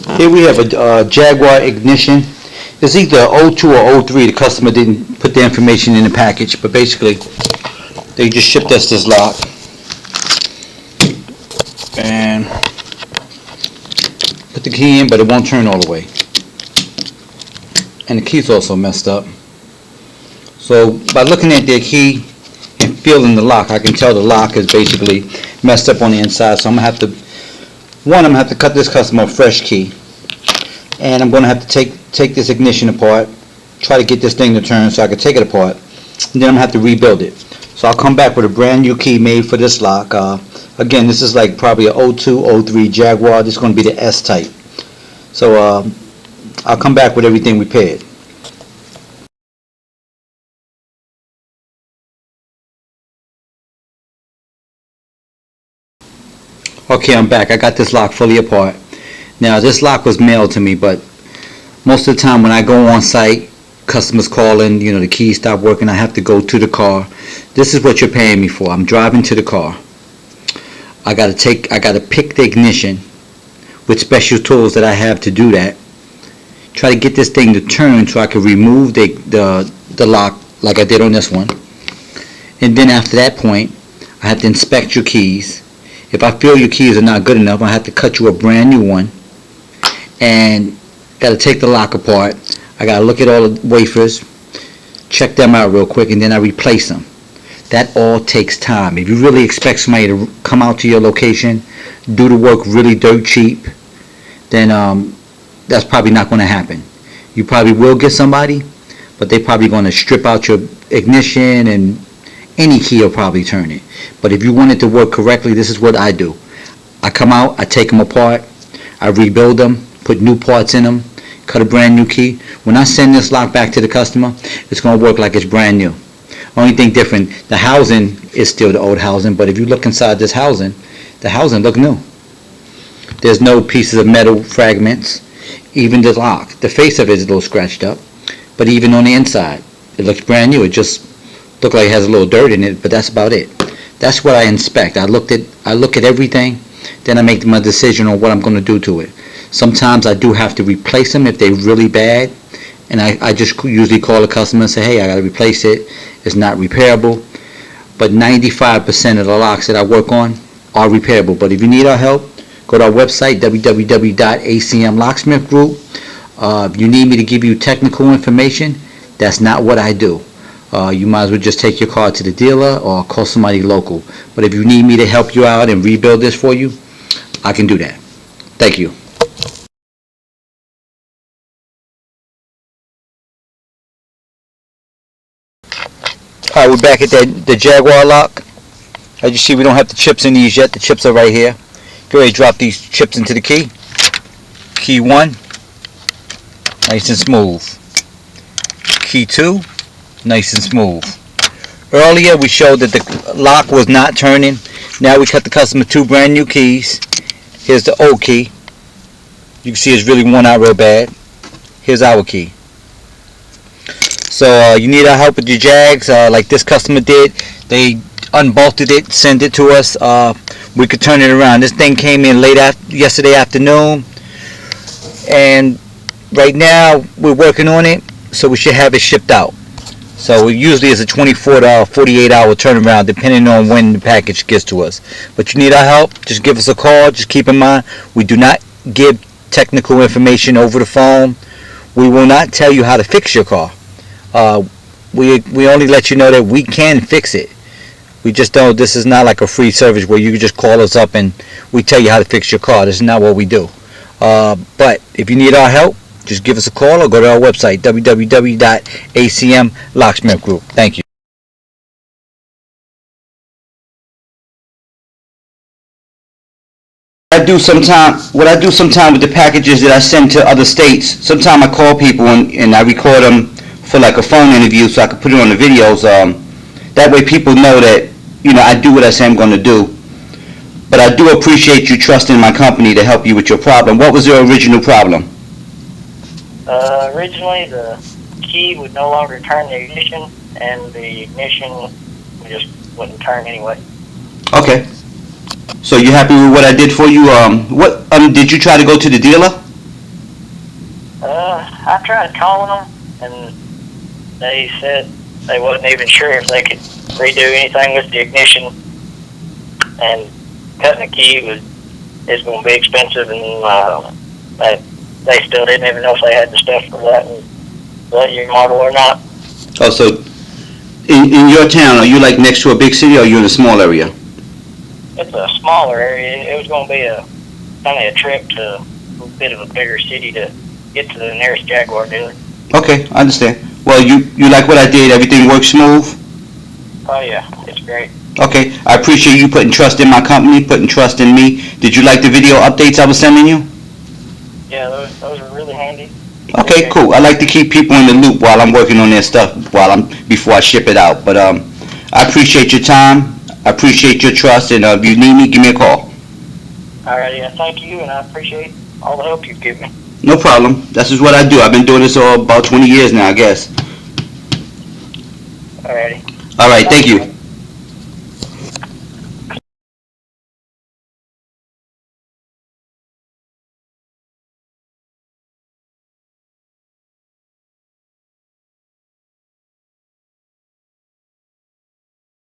Here we have a Jaguar ignition. It's either 02 or 03. The customer didn't put the information in the package, but basically they just shipped us this lock. And put the key in, but it won't turn all the way. And the key's also messed up. So by looking at their key and feeling the lock, I can tell the lock is basically messed up on the inside. So I'm gonna have to cut this customer a fresh key, and I'm gonna have to take this ignition apart, try to get this thing to turn so I can take it apart, and then I'm gonna have to rebuild it. So I'll come back with a brand new key made for this lock. Again, this is like probably a 02, 03 Jaguar. This is gonna be the S-Type. So I'll come back with everything repaired. Okay, I'm back. I got this lock fully apart. Now, this lock was mailed to me, but most of the time when I go on site, customers calling, the keys stop working, I have to go to the car. This is what you're paying me for. I'm driving to the car. I gotta pick the ignition with special tools that I have to do that. Try to get this thing to turn so I can remove the lock like I did on this one. And then after that point, I have to inspect your keys. If I feel your keys are not good enough, I have to cut you a brand new one. And got to take the lock apart. I got to look at all the wafers, check them out real quick, and then I replace them. That all takes time. If you really expect somebody to come out to your location, do the work really dirt cheap, then that's probably not going to happen. You probably will get somebody, but they're probably going to strip out your ignition, and any key will probably turn it. But if you want it to work correctly, this is what I do. I come out, I take them apart, I rebuild them, put new parts in them, cut a brand new key. When I send this lock back to the customer, it's going to work like it's brand new. Only thing different, the housing is still the old housing, but if you look inside this housing, the housing look new. There's no pieces of metal fragments. Even the lock, the face of it is a little scratched up, but even on the inside, it looks brand new. It just looks like it has a little dirt in it, but that's about it. That's what I inspect. I look at everything, then I make my decision on what I'm going to do to it. Sometimes I do have to replace them if they're really bad, and I just usually call the customer and say, hey, I got to replace it. It's not repairable. But 95% of the locks that I work on are repairable. But if you need our help, go to our website, www.acmlocksmithgroup. If you need me to give you technical information, that's not what I do. You might as well just take your car to the dealer or call somebody local. But if you need me to help you out and rebuild this for you, I can do that. Thank you. Alright, we're back at the Jaguar lock. As you see, we don't have the chips in these yet. The chips are right here. Go ahead and drop these chips into the key. Key 1, nice and smooth. Key 2, nice and smooth. Earlier we showed that the lock was not turning. Now we cut the customer 2 brand new keys. Here's the old key. You can see it's really worn out real bad. Here's our key. So you need our help with your Jags, like this customer did. They unbolted it, sent it to us. We could turn it around. This thing came in yesterday afternoon, and right now we're working on it, so we should have it shipped out. So usually it's a 24 to 48 hour turnaround depending on when the package gets to us. But you need our help, just give us a call. Just keep in mind, we do not give technical information over the phone. We will not tell you how to fix your car. We only let you know that we can fix it. We just don't, this is not like a free service where you can just call us up and we tell you how to fix your car. This is not what we do. But if you need our help, just give us a call or go to our website, www.acmlocksmithgroup. Thank you. What I do sometime with the packages that I send to other states, sometimes I call people and I record them for like a phone interview so I can put it on the videos. That way people know that, I do what I say I'm going to do. But I do appreciate you trusting my company to help you with your problem. What was your original problem? Originally, the key would no longer turn the ignition, and the ignition just wouldn't turn anyway. Okay. So you happy with what I did for you? Did you try to go to the dealer? I tried calling them, and they said they wasn't even sure if they could redo anything with the ignition, and cutting a key is going to be expensive, and they still didn't even know if they had the stuff for that and that year model or not. Oh, so in your town, are you like next to a big city, or are you in a small area? It's a smaller area. It was going to be kind of a trip to a bit of a bigger city to get to the nearest Jaguar dealer. Okay, I understand. Well, you like what I did? Everything works smooth? Oh yeah, it's great. Okay, I appreciate you putting trust in my company, putting trust in me. Did you like the video updates I was sending you? Yeah, those are really handy. Okay, cool. I like to keep people in the loop while I'm working on their stuff before I ship it out. But I appreciate your time. I appreciate your trust, and if you need me, give me a call. All right, yeah, thank you, and I appreciate all the help you've given me. No problem. This is what I do. I've been doing this about 20 years now, I guess. All righty. All right, thank you.